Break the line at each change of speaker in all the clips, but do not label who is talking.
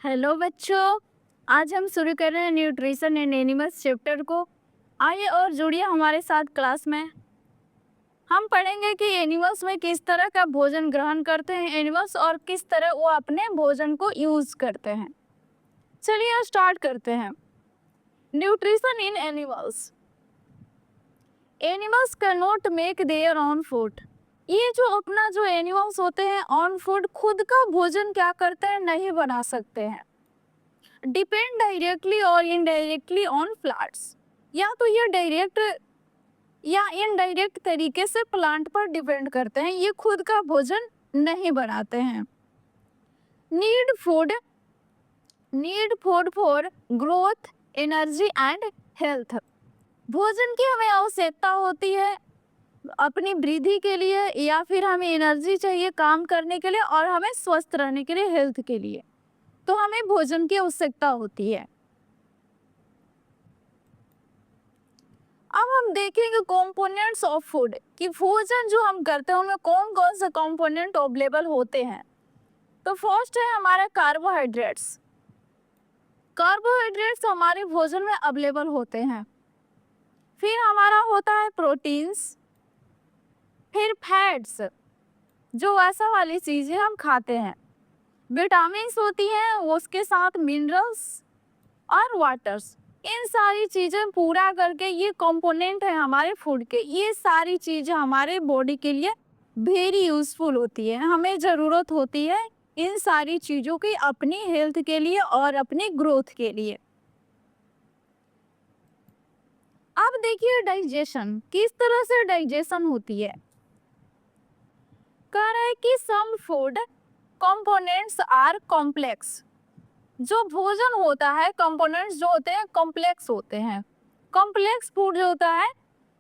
Hello बच्चों। आज हम शुरू कर रहे हैं न्यूट्रिशन एंड एनिमल्स चैप्टर को। आइए और जुड़िए हमारे साथ क्लास में। हम पढ़ेंगे कि एनिमल्स में किस तरह का भोजन ग्रहण करते हैं एनिमल्स और किस तरह वो अपने भोजन को यूज करते हैं। चलिए स्टार्ट करते हैं। Nutrition in animals. Animals can not make their own food. ये जो एनिमल्स होते हैं ऑन फूड खुद का भोजन क्या करते हैं नहीं बना सकते हैं। डिपेंड डायरेक्टली और इनडायरेक्टली ऑन प्लांट्स। या तो ये डायरेक्ट या इनडायरेक्ट तरीके से प्लांट पर डिपेंड करते हैं, ये खुद का भोजन नहीं बनाते हैं। Need food for growth, energy and health. भोजन की हमें आवश्यकता होती है अपनी वृद्धि के लिए, या फिर हमें एनर्जी चाहिए काम करने के लिए, और हमें स्वस्थ रहने के लिए, हेल्थ के लिए, तो हमें भोजन की आवश्यकता होती है। अब हम देखेंगे कंपोनेंट्स ऑफ फूड कि भोजन जो हम करते हैं उनमें कौन कौन से कंपोनेंट अवेलेबल होते हैं। तो फर्स्ट है हमारा कार्बोहाइड्रेट्स। कार्बोहाइड्रेट्स हमारे भोजन में अवेलेबल होते हैं। फिर हमारा होता है प्रोटीन्स, फिर फैट्स जो ऐसा वाली चीजें हम खाते हैं, विटामिन्स होती हैं, उसके साथ मिनरल्स और वाटर्स। इन सारी चीजें पूरा करके ये कंपोनेंट है हमारे फूड के। ये सारी चीजें हमारे बॉडी के लिए वेरी यूजफुल होती है। हमें ज़रूरत होती है इन सारी चीज़ों की अपनी हेल्थ के लिए और अपनी ग्रोथ के लिए। अब देखिए डाइजेशन, किस तरह से डाइजेशन होती है। कह रहा है कि some food components are complex. जो भोजन होता है कंपोनेंट्स जो होते हैं कॉम्प्लेक्स होते हैं। कॉम्प्लेक्स फूड जो होता है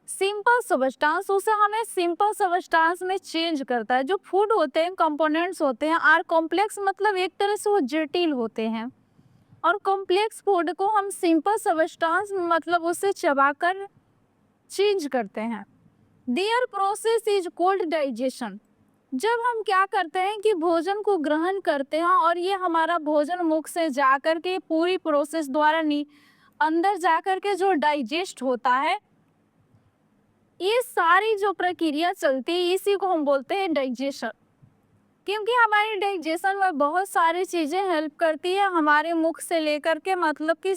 सिंपल सबस्टांस, उसे हमें सिंपल सबस्टांस में चेंज करता है। जो फूड होते हैं कंपोनेंट्स होते हैं आर कॉम्प्लेक्स, मतलब एक तरह से वो जटिल होते हैं, और कॉम्प्लेक्स फूड को हम सिंपल सबस्टांस मतलब उसे चबाकर चेंज करते हैं। Their process is called digestion. जब हम क्या करते हैं कि भोजन को ग्रहण करते हैं और ये हमारा भोजन मुख से जाकर के पूरी प्रोसेस द्वारा अंदर जाकर के जो डाइजेस्ट होता है, ये सारी जो प्रक्रिया चलती है इसी को हम बोलते हैं डाइजेशन। क्योंकि हमारी डाइजेशन में बहुत सारी चीजें हेल्प करती है हमारे मुख से लेकर के, मतलब कि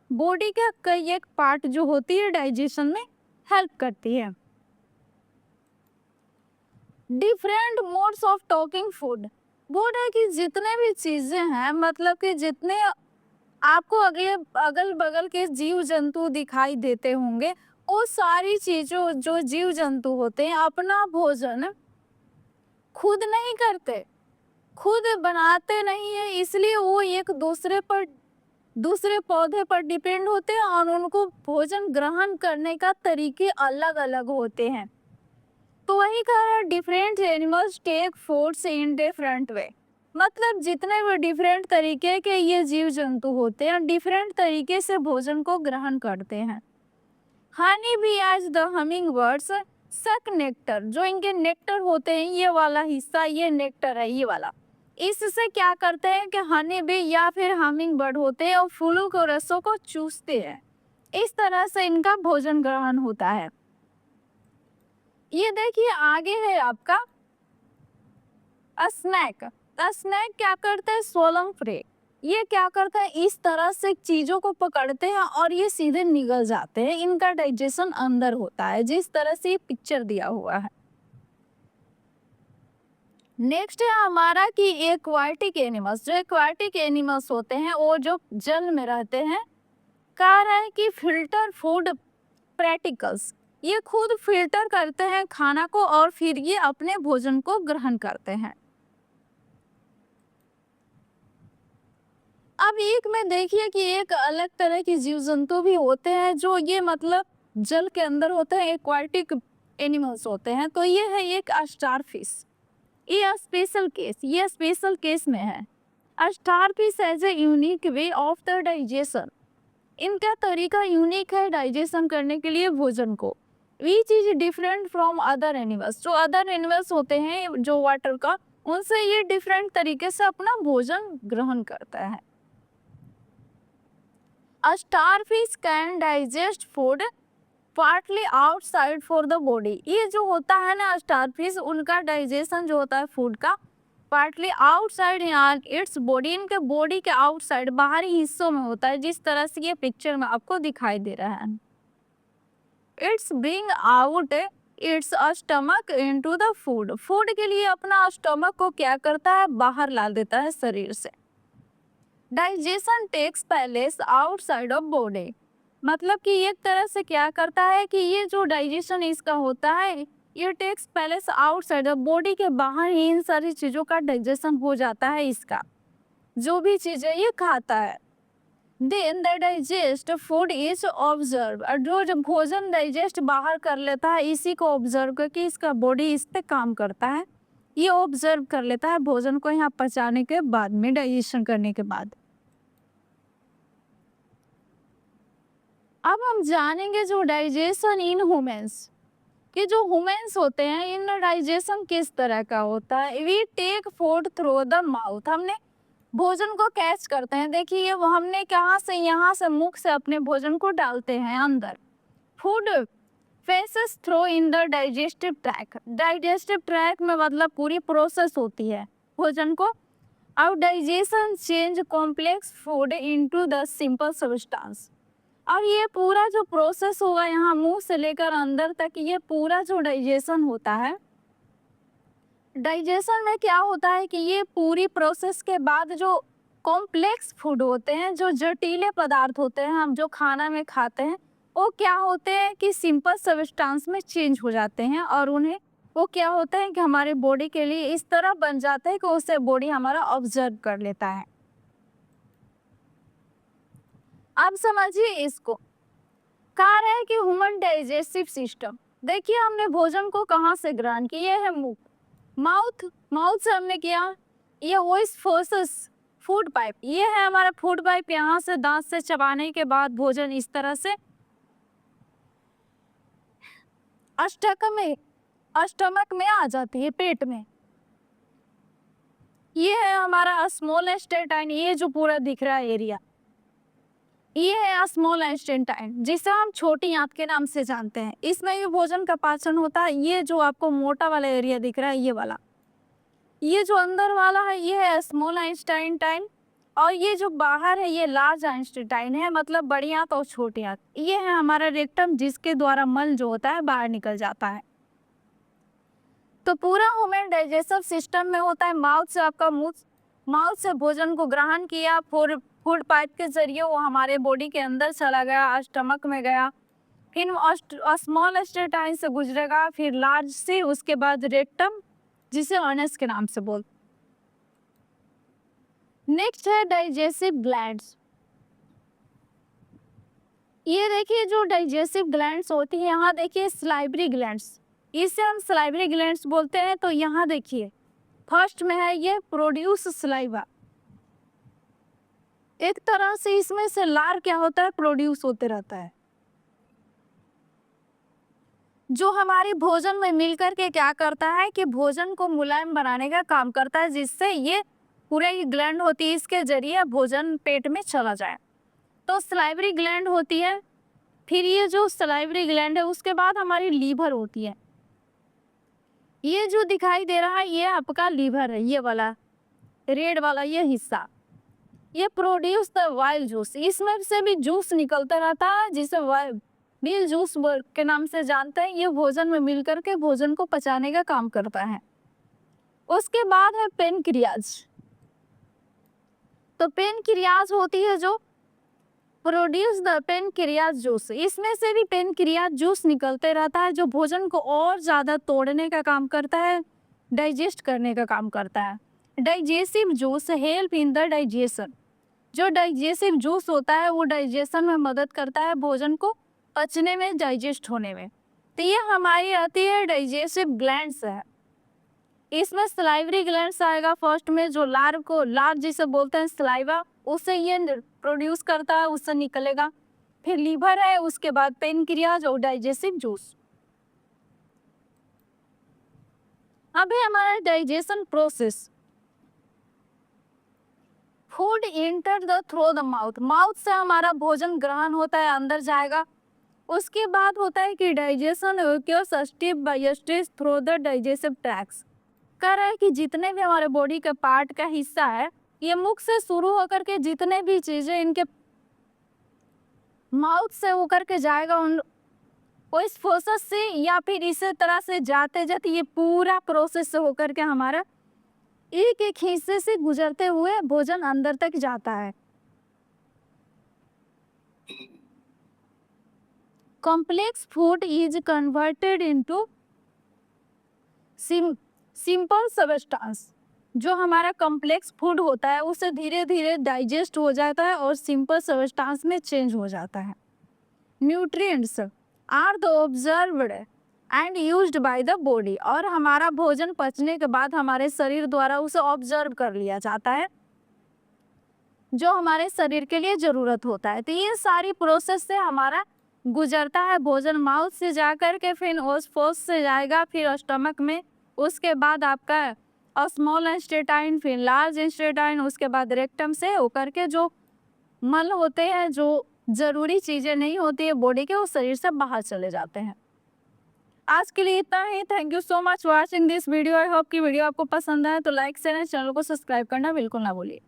बॉडी का कई एक पार्ट जो होती है डाइजेशन में हेल्प करती है। Different modes of talking food. बोल रहा है कि जितने भी चीजें हैं, मतलब कि जितने आपको अगल बगल के जीव जंतु दिखाई देते होंगे, वो सारी चीजों जो जीव जंतु होते हैं अपना भोजन खुद नहीं करते, खुद बनाते नहीं है, इसलिए वो एक दूसरे पौधे पर डिपेंड होते हैं और उनको भोजन ग्रहण करने का तरीके अलग अलग होते हैं। तो वही कह रहा है different animals take foods in different way. मतलब जितने भी डिफरेंट तरीके के ये जीव जंतु होते हैं डिफरेंट तरीके से भोजन को ग्रहण करते हैं। Honey bee as the humming birds suck nectar. जो इनके नेक्टर होते हैं ये वाला हिस्सा, ये नेक्टर है ये वाला, इससे क्या करते हैं कि हनी बी या फिर हमिंग बर्ड होते हैं और फूलों को रसों को चूसते हैं। इस तरह से इनका भोजन ग्रहण होता है। ये देखिए आगे है आपका स्नैक। स्नैक क्या करता है, सोलम प्रे। ये क्या करता है, इस तरह से चीजों को पकड़ते हैं और ये सीधे निगल जाते हैं। इनका डाइजेशन अंदर होता है, जिस तरह से पिक्चर दिया हुआ है। नेक्स्ट है हमारा कि एक्वाटिक एनिमल्स। जो एक्वाटिक एनिमल्स होते हैं वो जो जल में रहते हैं, कह रहा है कि फिल्टर फूड प्रैक्टिकल्स। ये खुद फिल्टर करते हैं खाना को और फिर ये अपने भोजन को ग्रहण करते हैं। अब एक में देखिए कि एक अलग तरह के जीव जंतु भी होते हैं जो ये मतलब जल के अंदर होते हैं, एक्वाटिक एनिमल्स होते हैं। तो ये है एक स्टारफिश। ये स्पेशल केस में है। Starfish as a unique way of the digestion. इनका तरीका यूनिक है डाइजेशन करने के लिए भोजन को। Which is different from other animals. जो अदर एनिमल्स होते हैं जो वाटर का, उनसे ये डिफरेंट तरीके से अपना भोजन ग्रहण करता है। A starfish can digest food partly outside for the body. ये जो होता है ना स्टारफिश, उनका डाइजेशन जो होता है फूड का partly outside in its body, इनके बॉडी के आउटसाइड बाहरी हिस्सों में होता है, जिस तरह से ये पिक्चर में आपको दिखाई दे रहा है. It's bring out it's stomach into the food. Food के लिए अपना स्टमक को क्या करता है, बाहर ला देता है शरीर से. Digestion takes place outside of body, मतलब कि एक तरह से क्या करता है कि ये जो डाइजेशन इसका होता है ये takes place outside of body के बाहर ही इन सारी चीज़ों का डाइजेशन हो जाता है इसका, जो भी चीज़ें ये खाता है. Then the digest food is observe, और जो जब भोजन डाइजेस्ट बाहर कर लेता है इसी को ऑब्जर्व करके इसका बॉडी इस पे काम करता है. ये ऑब्जर्व कर लेता है भोजन को यहाँ पचाने के बाद में, डाइजेशन करने के बाद. अब हम जानेंगे जो डाइजेशन इन ह्यूमंस, कि जो ह्यूमंस होते हैं इन डाइजेशन किस तरह का होता है. We take food through the mouth, हमने भोजन को कैच करते हैं. देखिए वो हमने कहाँ से, यहाँ से मुख से अपने भोजन को डालते हैं अंदर. Food faces through in the digestive track, digestive track में मतलब पूरी प्रोसेस होती है भोजन को. और digestion change complex food into the simple substance, और ये पूरा जो प्रोसेस होगा यहाँ मुंह से लेकर अंदर तक, ये पूरा जो डाइजेशन होता है, डाइजेशन में क्या होता है कि ये पूरी प्रोसेस के बाद जो कॉम्प्लेक्स फूड होते हैं, जो जटिले पदार्थ होते हैं हम जो खाना में खाते हैं, वो क्या होते हैं कि सिंपल सब्सटेंस में चेंज हो जाते हैं, और उन्हें वो क्या होता है कि हमारे बॉडी के लिए इस तरह बन जाता है कि उससे बॉडी हमारा ऑब्जर्व कर लेता है. अब समझिए इसको. कहा रहा है कि ह्यूमन डाइजेस्टिव सिस्टम, देखिए हमने भोजन को कहाँ से ग्रहण किया है, मुंह, माउथ, माउथ से हमने किया. ये वॉइस फोर्सेस फूड पाइप, ये है हमारा फूड पाइप, यहाँ से दांत से चबाने के बाद भोजन इस तरह से स्टमक में आ जाती है, पेट में. ये है हमारा स्मॉल इंटेस्टाइन, ये जो पूरा दिख रहा है एरिया, ये है स्मॉल इंटेस्टाइन, जिसे हम छोटी आंत के नाम से जानते हैं. इसमें भी भोजन का पाचन होता है. ये जो आपको मोटा वाला एरिया दिख रहा है, ये वाला, ये जो अंदर वाला है ये है स्मॉल इंटेस्टाइन, और ये जो बाहर है ये लार्ज इंटेस्टाइन है, मतलब बड़ी आंत और छोटी आंत. ये है हमारा रेक्टम, जिसके द्वारा मल जो होता है बाहर निकल जाता है. तो पूरा ह्यूमन डाइजेस्टिव सिस्टम में होता है माउथ से, आपका मुंह, माउथ से भोजन को ग्रहण किया, फूड पाइप के जरिए वो हमारे बॉडी के अंदर चला गया, स्टमक में गया, फिर स्मॉल इंटेस्टाइन से गुजरेगा, फिर लार्ज से, उसके बाद रेक्टम, जिसे अनस के नाम से बोल. नेक्स्ट है डाइजेस्टिव ग्लैंड्स. ये देखिए जो डाइजेस्टिव ग्लैंड्स होती है, यहाँ देखिए सलाइवरी ग्लैंड्स, इसे हम सलाइवरी ग्लैंड्स बोलते हैं. तो यहाँ देखिए फर्स्ट में है ये प्रोड्यूस सलाइवा, एक तरह से इसमें से लार क्या होता है, प्रोड्यूस होते रहता है, जो हमारे भोजन में मिलकर के क्या करता है कि भोजन को मुलायम बनाने का काम करता है, जिससे ये पूरे ग्लैंड होती है इसके जरिए भोजन पेट में चला जाए. तो सलाइवरी ग्लैंड होती है. फिर ये जो सलाइवरी ग्लैंड है उसके बाद हमारी लीवर होती है. ये जो दिखाई दे रहा है ये आपका लीवर है, ये वाला रेड वाला ये हिस्सा, ये प्रोड्यूस द वाइल जूस, इसमें से भी जूस निकलता रहता है, जिसे व्हील जूस के नाम से जानते हैं. ये भोजन में मिलकर के भोजन को पचाने का काम करता है. उसके बाद है पेनक्रियाज. तो पेनक्रियाज होती है जो प्रोड्यूस द पेनक्रियाज जूस, इसमें से भी पेनक्रियाज जूस निकलते रहता है, जो भोजन को और ज़्यादा तोड़ने का काम करता है, डाइजेस्ट करने का काम करता है. Digestive juice help in the digestion, जो डाइजेस्टिव जूस होता है वो डाइजेशन में मदद करता है, भोजन को पचने में, डाइजेस्ट होने में. तो ये हमारी आती है डाइजेस्टिव ग्लैंड्स है. इसमें सलाइवरी ग्लैंड्स आएगा फर्स्ट में, जो लार जिसे बोलते हैं सलाइवा, उससे ये प्रोड्यूस करता है, उससे निकलेगा. फिर लीवर है, उसके बाद पेनक्रियाज और डाइजेस्टिव जूस. अब है हमारा digestion process. Food enter the through the mouth, mouth से हमारा भोजन ग्रहण होता है, अंदर जाएगा। उसके बाद होता है कि digestion through the digestive tracks. कह रहा है कि जितने भी हमारे बॉडी के पार्ट का हिस्सा है, ये मुख से शुरू होकर के जितने भी चीजें इनके माउथ से होकर के जाएगा, उन वो इस प्रोसेस से या फिर इसी तरह से जाते जाते ये पूरा प्रोसेस से होकर के हमारा एक एक हिस्से से गुजरते हुए भोजन अंदर तक जाता है। Complex food is converted into simple substance. जो हमारा कॉम्प्लेक्स फूड होता है उसे धीरे धीरे डाइजेस्ट हो जाता है और सिंपल सब्सटेंस में चेंज हो जाता है। Nutrients are the observed and used by the body, और हमारा भोजन पचने के बाद हमारे शरीर द्वारा उसे ऑब्जर्व कर लिया जाता है, जो हमारे शरीर के लिए जरूरत होता है। तो ये सारी प्रोसेस से हमारा गुजरता है भोजन, माउथ से जाकर के फिर ओसफोस से जाएगा, फिर स्टमक में, उसके बाद आपका स्मॉल इंस्टेटाइन, फिर लार्ज इंस्टेटाइन, उसके बाद रेक्टम से होकर के जो मल होते हैं, जो जरूरी चीजें नहीं होती है बॉडी के, वो शरीर से बाहर चले जाते हैं। आज के लिए इतना ही। Thank you so much watching this video. I hope कि वीडियो आपको पसंद आए तो लाइक शेयर, चैनल को सब्सक्राइब करना बिल्कुल ना भूलिए।